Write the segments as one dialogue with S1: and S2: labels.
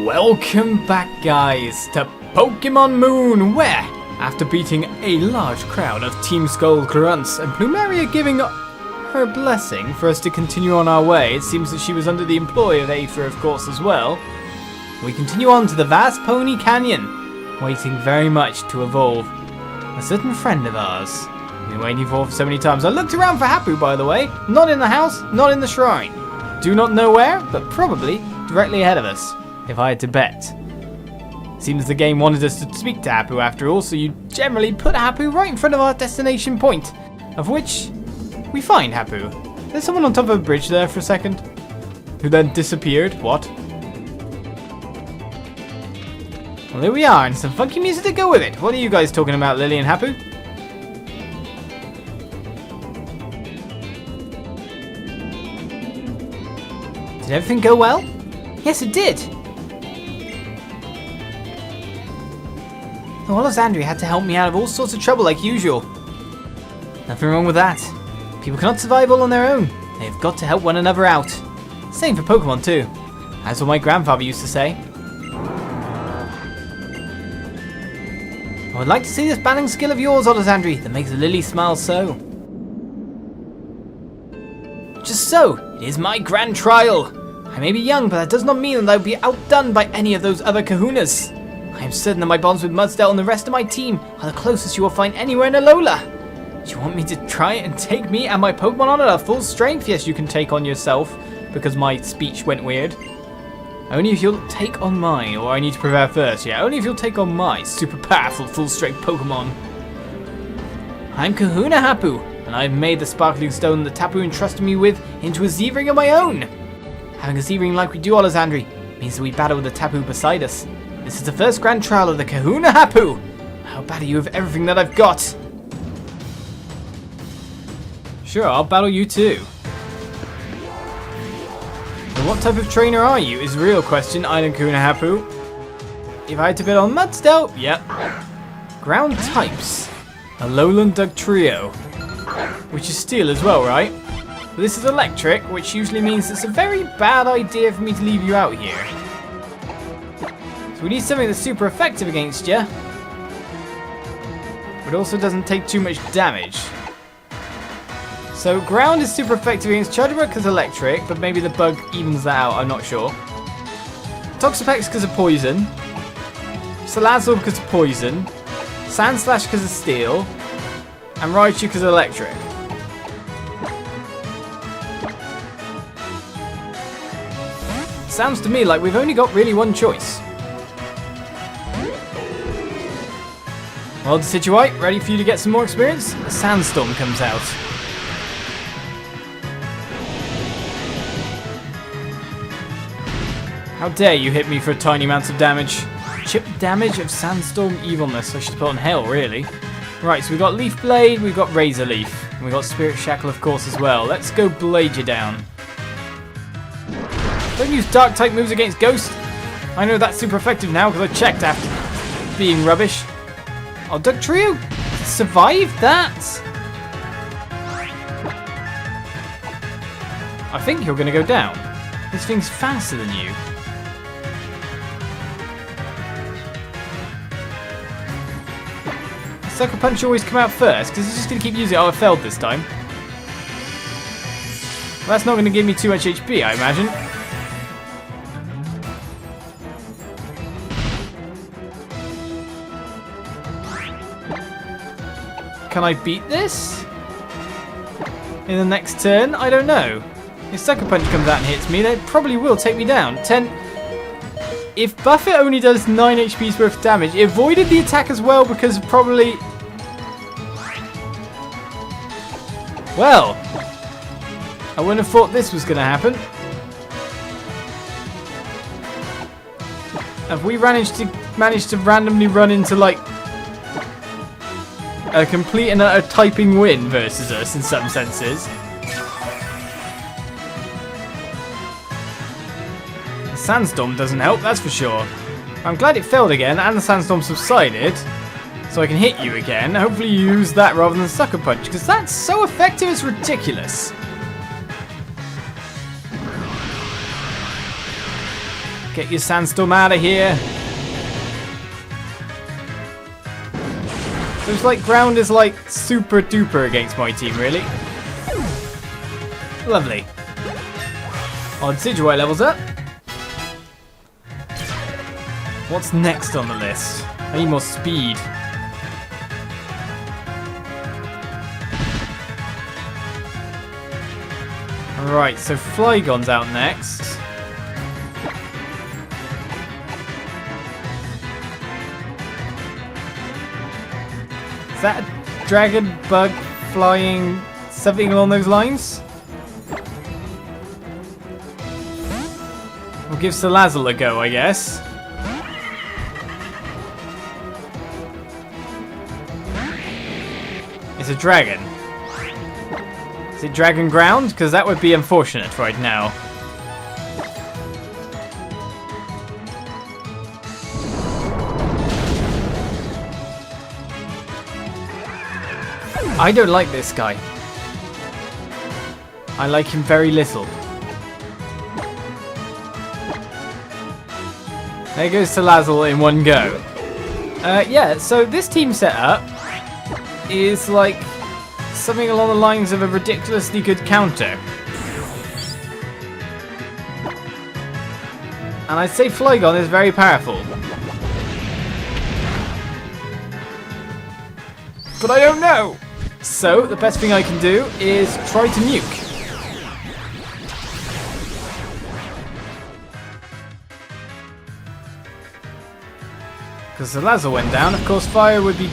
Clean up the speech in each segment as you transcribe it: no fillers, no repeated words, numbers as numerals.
S1: Welcome back, guys, to Pokemon Moon, where, after beating a large crowd of Team Skull grunts and Plumeria giving her blessing for us to continue on our way, it seems that she was under the employ of Aether, of course, as well. We continue on to the Vast Poni Canyon, waiting very much to evolve a certain friend of ours. We've been waiting for so many times. I looked around for Hapu, by the way. Not in the house, not in the shrine. Do not know where, but probably directly ahead of us, if I had to bet. Seems the game wanted us to speak to Hapu after all, so you generally put Hapu right in front of our destination point, of which we find Hapu. There's someone on top of a bridge there for a second, who then disappeared. What? Well, here we are, and some funky music to go with it. What are you guys talking about, Lillie and Hapu? Did everything go well? Yes, it did. The Olizandri had to help me out of all sorts of trouble like usual. Nothing wrong with that. People cannot survive all on their own. They've got to help one another out. Same for Pokemon too. That's what my grandfather used to say. I would like to see this battling skill of yours, Olizandri, that makes Lillie smile so. Just so, it is my grand trial. I may be young, but that does not mean that I will be outdone by any of those other kahunas. I am certain that my bonds with Mudsdale and the rest of my team are the closest you will find anywhere in Alola. Do you want me to try and take me and my Pokemon on at a full strength? Yes, you can take on yourself, because my speech went weird. Only if you'll take on mine, or I need to prepare first. Yeah, only if you'll take on my super powerful full-strength Pokemon. I'm Kahuna Hapu, and I've made the sparkling stone that Tapu entrusted me with into a Z-ring of my own. Having a Z-ring like we do, Olizandri, means that we battle with the Tapu beside us. This is the first grand trial of the Kahuna Hapu. I'll battle you with everything that I've got. Sure, I'll battle you too. And what type of trainer are you is the real question, Island Kahuna Hapu. If I had to bet on Mudsdale, yep. Ground types. Alolan Dugtrio. Which is steel as well, right? But this is electric, which usually means it's a very bad idea for me to leave you out here. So we need something that's super effective against you, but also doesn't take too much damage. So ground is super effective against Charjabug because electric, but maybe the bug evens that out, I'm not sure. Toxapex because of poison. Salazzle because of poison. Sandslash because of steel. And Raichu because of electric. Sounds to me like we've only got really one choice. Well, Decidueye, ready for you to get some more experience? A sandstorm comes out. How dare you hit me for tiny amounts of damage? Chip damage of sandstorm evilness. I should put on hail, really. Right, so we've got Leaf Blade, we've got Razor Leaf, and we've got Spirit Shackle, of course, as well. Let's go blade you down. Don't use dark type moves against Ghost. I know that's super effective now because I checked after being rubbish. Oh, Dugtrio survived that? I think you're going to go down. This thing's faster than you. Sucker Punch always come out first because it's just going to keep using it. Oh, I failed this time. Well, that's not going to give me too much HP, I imagine. Can I beat this in the next turn? I don't know. If Sucker Punch comes out and hits me, that probably will take me down. 10. If Buffet only does 9 HP's worth of damage, it avoided the attack as well because probably... Well, I wouldn't have thought this was going to happen. Have we managed to randomly run into like a complete and utter typing win versus us in some senses? The sandstorm doesn't help, that's for sure. I'm glad it failed again and the sandstorm subsided, so I can hit you again. Hopefully you use that rather than Sucker Punch, because that's so effective it's ridiculous. Get your sandstorm out of here. So it's like ground is like super duper against my team, really. Lovely. Odd Decidueye levels up. What's next on the list? I need more speed. Alright, so Flygon's out next. Is that a dragon bug flying something along those lines? We'll give Salazzle a go, I guess. It's a dragon. Is it dragon ground? Because that would be unfortunate right now. I don't like this guy. I like him very little. There goes Salazzle in one go. Yeah, so this team setup is like something along the lines of a ridiculously good counter. And I'd say Flygon is very powerful. But I don't know! So, the best thing I can do is try to nuke. Because the Salazzle went down, of course fire would be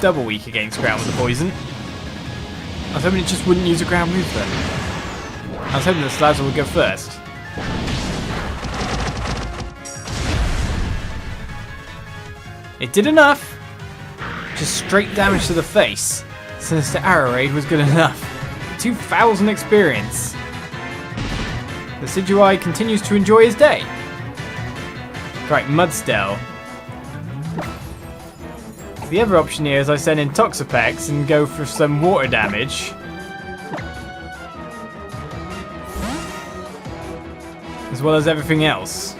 S1: double weak against ground with the poison. I was hoping it just wouldn't use a ground move then. I was hoping the Salazzle would go first. It did enough! Just straight damage to the face. Since the arrow raid was good enough. 2,000 experience. The Decidueye continues to enjoy his day. Right, Mudstell. The other option here is I send in Toxapex and go for some water damage. As well as everything else.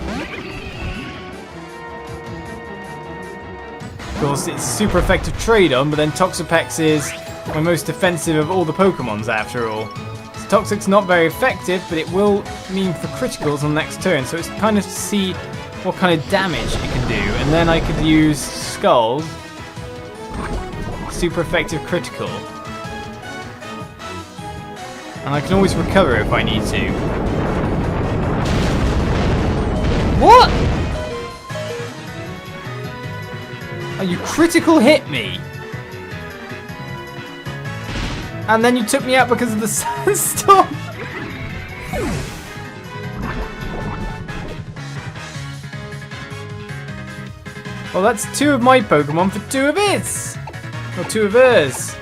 S1: Of course, it's super effective trade on, but then Toxapex is my most defensive of all the Pokemons after all. So Toxic's not very effective, but it will mean for criticals on the next turn, so it's kind of to see what kind of damage it can do. And then I could use Skull. Super effective critical. And I can always recover if I need to. What? Oh, you critical hit me. And then you took me out because of the sandstorm. Well, that's 2 of my Pokemon for 2 of his. Or 2 of hers.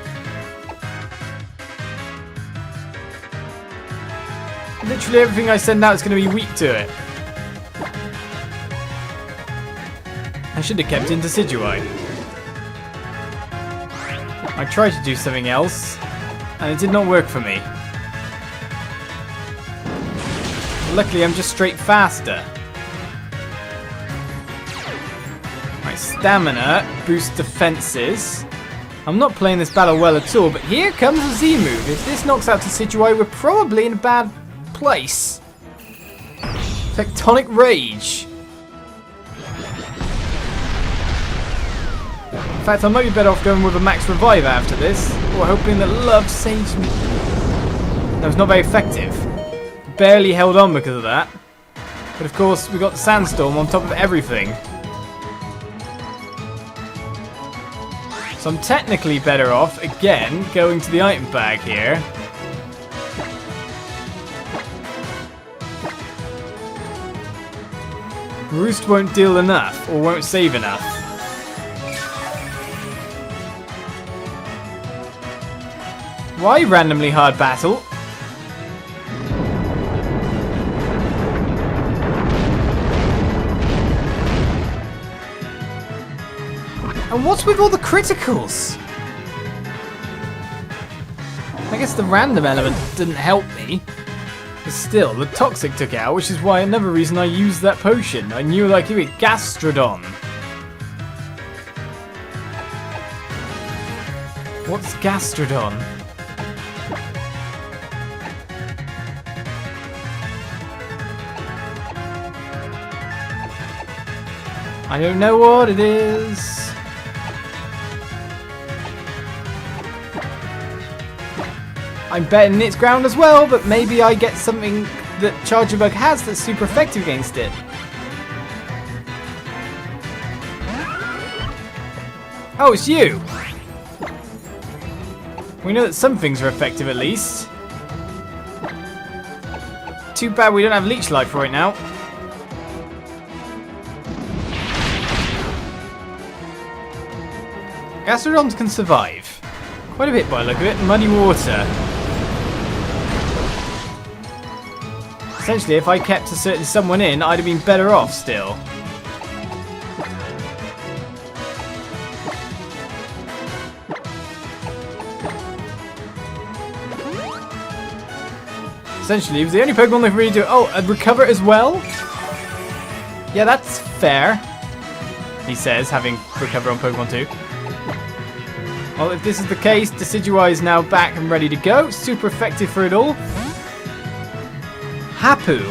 S1: Literally everything I send out is going to be weak to it. I should have kept in Decidueye. I tried to do something else, and it did not work for me. Luckily, I'm just straight faster. My stamina boosts defenses. I'm not playing this battle well at all, but here comes the Z move. If this knocks out Decidueye, we're probably in a bad place. Tectonic Rage. In fact, I might be better off going with a max revive after this, or hoping that love saves me. That was not very effective. Barely held on because of that. But of course, we got the sandstorm on top of everything. So I'm technically better off, again, going to the item bag here. Roost won't deal enough, or won't save enough. Why randomly hard battle? And what's with all the criticals? I guess the random element didn't help me. But still, the toxic took out, which is why another reason I used that potion. I knew like it Gastrodon. What's Gastrodon? I don't know what it is. I'm betting it's ground as well, but maybe I get something that Charjabug has that's super effective against it. Oh, it's you! We know that some things are effective at least. Too bad we don't have Leech Life right now. Gastrodons can survive. Quite a bit by the look of it. Muddy water. Essentially, if I kept a certain someone in, I'd have been better off still. Essentially, it was the only Pokemon that really do. Oh, and recover as well? Yeah, that's fair. He says, having recovered on Pokemon 2. Well, if this is the case, Decidueye is now back and ready to go. Super effective for it all. Hapu,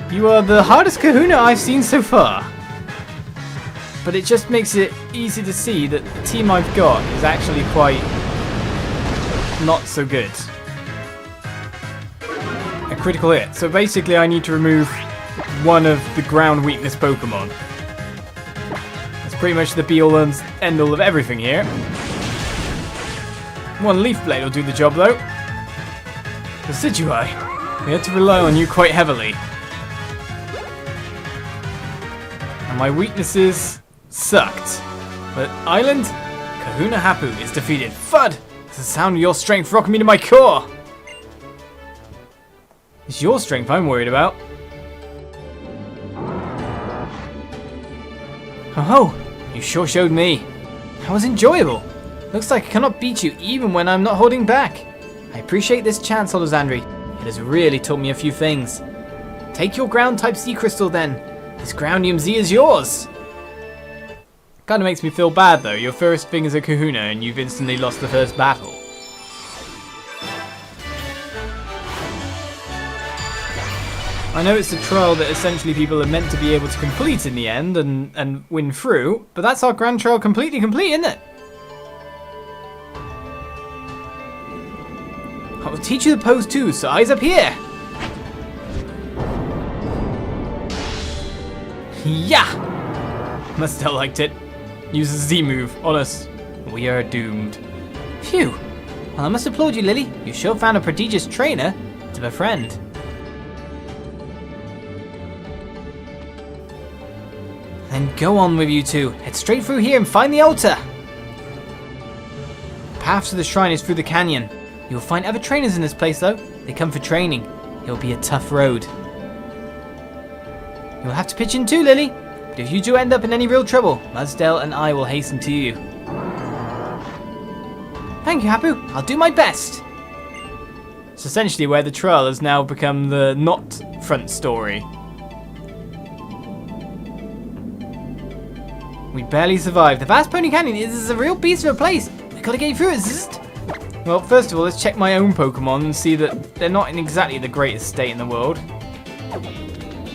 S1: you are the hardest Kahuna I've seen so far. But it just makes it easy to see that the team I've got is actually quite not so good. A critical hit. So basically I need to remove one of the ground weakness Pokemon. That's pretty much the be-all and end-all of everything here. One Leaf Blade will do the job though. Decidueye, we had to rely on you quite heavily. And my weaknesses sucked. But Island, Kahuna Hapu is defeated. FUD! It's the sound of your strength rocking me to my core. It's your strength I'm worried about. Oh, you sure showed me. That was enjoyable. Looks like I cannot beat you even when I'm not holding back. I appreciate this chance, Olizandri. It has really taught me a few things. Take your ground-type sea crystal then. This Groundium Z is yours. Kinda makes me feel bad though. Your first thing is a Kahuna and you've instantly lost the first battle. I know it's a trial that essentially people are meant to be able to complete in the end and win through, but that's our grand trial completely complete, isn't it? I'll teach you the pose too, so eyes up here! Yeah! Must have liked it. Use a Z move on us. We are doomed. Phew! Well, I must applaud you, Lillie. You sure found a prodigious trainer to befriend. Then go on with you two. Head straight through here and find the altar. The path to the shrine is through the canyon. You'll find other trainers in this place though. They come for training. It'll be a tough road. You'll have to pitch in too, Lillie. But if you do end up in any real trouble, Mudsdale and I will hasten to you. Thank you, Hapu. I'll do my best. It's essentially where the trial has now become the not front story. We barely survived. The Vast Poni Canyon is a real beast of a place. We gotta get through it. Zzzt. Well, first of all, let's check my own Pokemon and see that they're not in exactly the greatest state in the world.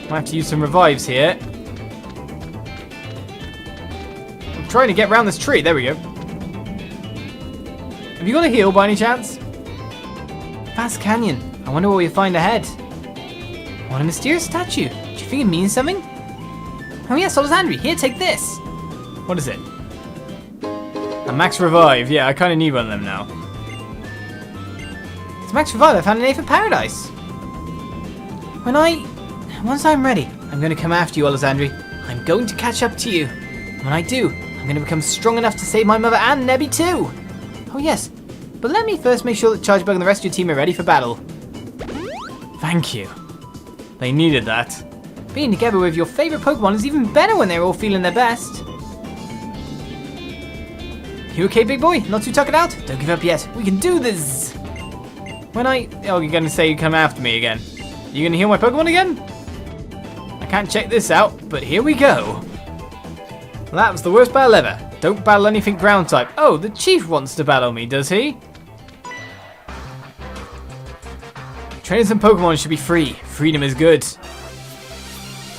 S1: Might have to use some revives here. I'm trying to get around this tree. There we go. Have you got a heal by any chance? Vast Canyon. I wonder what we find ahead. What a mysterious statue. Do you think it means something? Oh yes, Olizandri. Here, take this. What is it? A Max Revive. Yeah, I kind of need one of them now. It's Max Revive. I found an Ape of Paradise. Once I'm ready, I'm going to come after you, Olizandri. I'm going to catch up to you. And when I do, I'm going to become strong enough to save my mother and Nebby too. Oh yes, but let me first make sure that Charjabug and the rest of your team are ready for battle. Thank you. They needed that. Being together with your favourite Pokemon is even better when they're all feeling their best. You okay, big boy? Not too tuckered out? Don't give up yet. We can do this. Oh, you're going to say you come after me again. You gonna heal my Pokemon again? I can't check this out, but here we go. That was the worst battle ever. Don't battle anything ground type. Oh, the chief wants to battle me, does he? Training some Pokemon should be free. Freedom is good.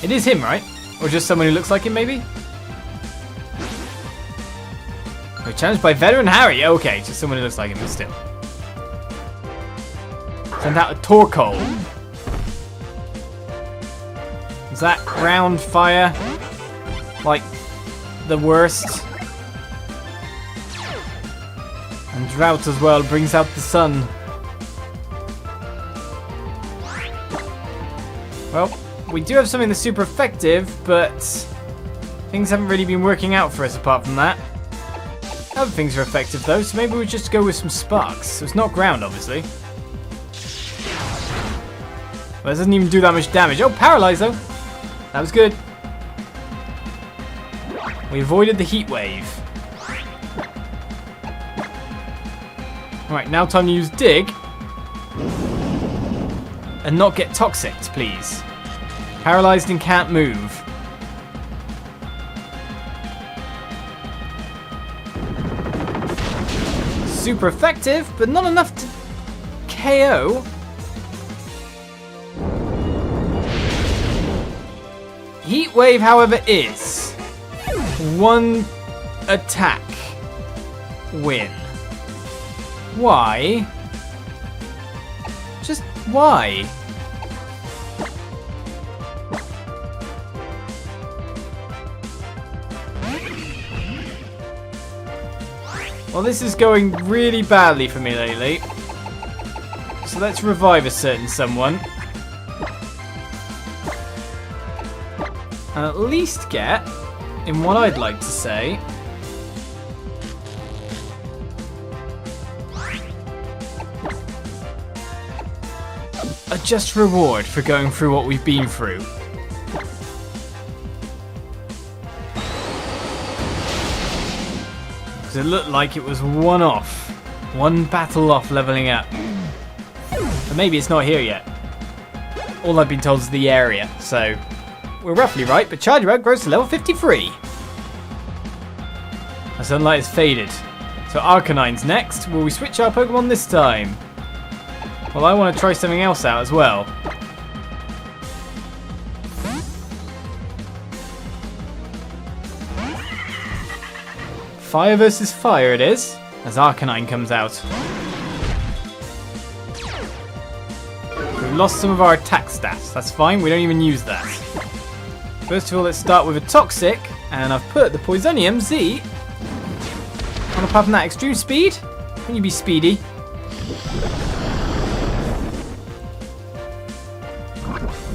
S1: It is him, right? Or just someone who looks like him, maybe? We're challenged by veteran Harry. Okay, just someone who looks like him, but still. Send out a Torkoal. Is that ground fire? Like, the worst? And drought as well brings out the sun. Well, we do have something that's super effective, but things haven't really been working out for us apart from that. Other things are effective though, so maybe we'll just go with some sparks. So it's not ground, obviously. Well, it doesn't even do that much damage. Oh, paralyze though. That was good. We avoided the heat wave. Alright, now time to use dig. And not get toxic, please. Paralyzed and can't move. Super effective, but not enough to KO. Heat wave, however, is one attack win. Why? Just why? Well, this is going really badly for me lately. So let's revive a certain someone. And at least get, in what I'd like to say, a just reward for going through what we've been through. Because it looked like it was one battle off leveling up. But maybe it's not here yet. All I've been told is the area, so we're roughly right, but Charjabug grows to level 53. The sunlight is faded. So Arcanine's next. Will we switch our Pokemon this time? Well, I want to try something else out as well. Fire versus fire it is, as Arcanine comes out. We've lost some of our attack stats. That's fine, we don't even use that. First of all, let's start with a Toxic, and I've put the Poisonium Z on apart from that extreme speed. Can you be speedy?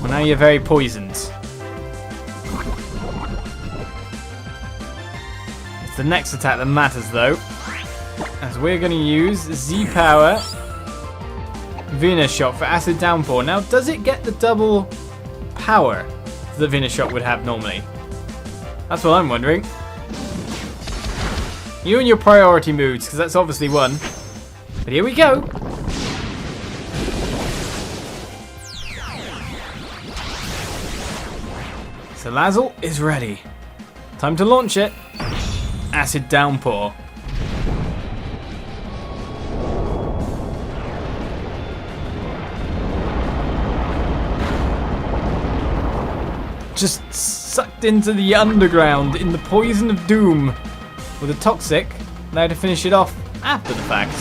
S1: Well, now you're very poisoned. It's the next attack that matters though, as we're going to use Z Power Venus Shock for Acid Downpour. Now, does it get the double power that Venus Shock would have normally? That's what I'm wondering. You and your priority moods, because that's obviously one. But here we go. Salazzle is ready. Time to launch it. Acid Downpour. Just sucked into the underground in the poison of doom with a Toxic. Now to finish it off after the fact.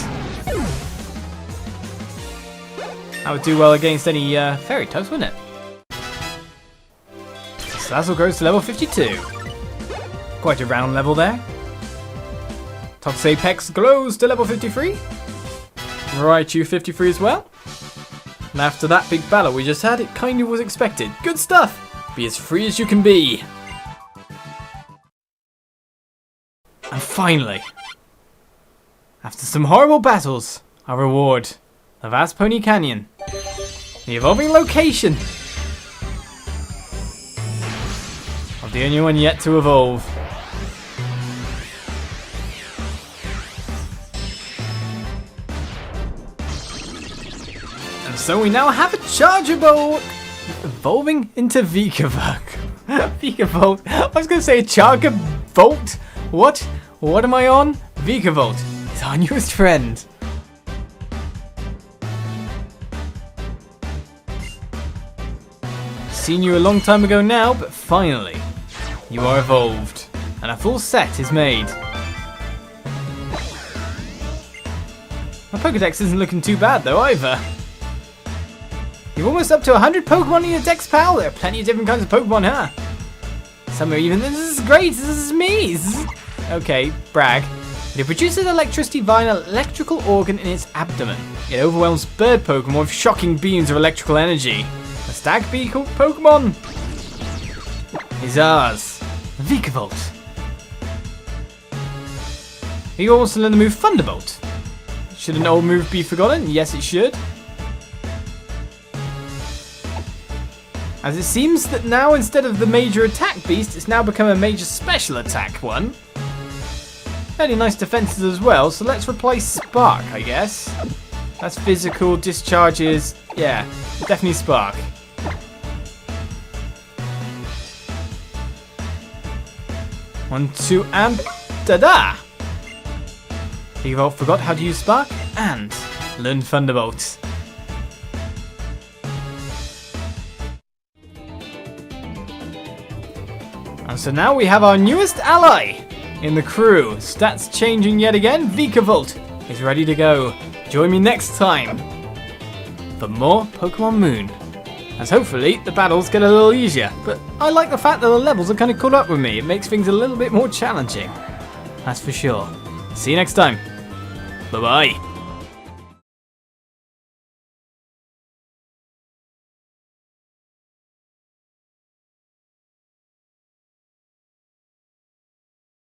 S1: That would do well against any fairy types, wouldn't it? Salazzle grows to level 52. Quite a round level there. Toxapex grows to level 53. Raichu 53 as well. And after that big battle we just had, it kind of was expected. Good stuff! Be as free as you can be. And finally, after some horrible battles, our reward, the Vast Poni Canyon. The evolving location of the only one yet to evolve. And So we now have a Charjabug evolving into Vikavolt. Vikavolt. I was going to say Charjabug. What? What am I on? Vikavolt is our newest friend. Seen you a long time ago now, but finally, you are evolved, and a full set is made. My Pokedex isn't looking too bad though either. You're almost up to 100 Pokemon in your Dex, pal. There are plenty of different kinds of Pokemon, huh? Some are even, this is great, this is me. Okay, brag. It produces electricity via an electrical organ in its abdomen. It overwhelms bird Pokemon with shocking beams of electrical energy. A stag beetle Pokemon is ours. Vikavolt. You also learn the move Thunderbolt. Should an old move be forgotten? Yes, it should. As it seems that now instead of the major attack beast, it's now become a major special attack one. Fairly nice defenses as well, so let's replace Spark, I guess. That's physical, discharges, yeah, definitely Spark. One, two, and ta-da! Vikavolt forgot how to use Spark and learned Thunderbolt. And so now we have our newest ally in the crew. Stats changing yet again. Vikavolt is ready to go. Join me next time for more Pokemon Moon. As hopefully the battles get a little easier. But I like the fact that the levels are kind of caught up with me. It makes things a little bit more challenging. That's for sure. See you next time. Bye-bye.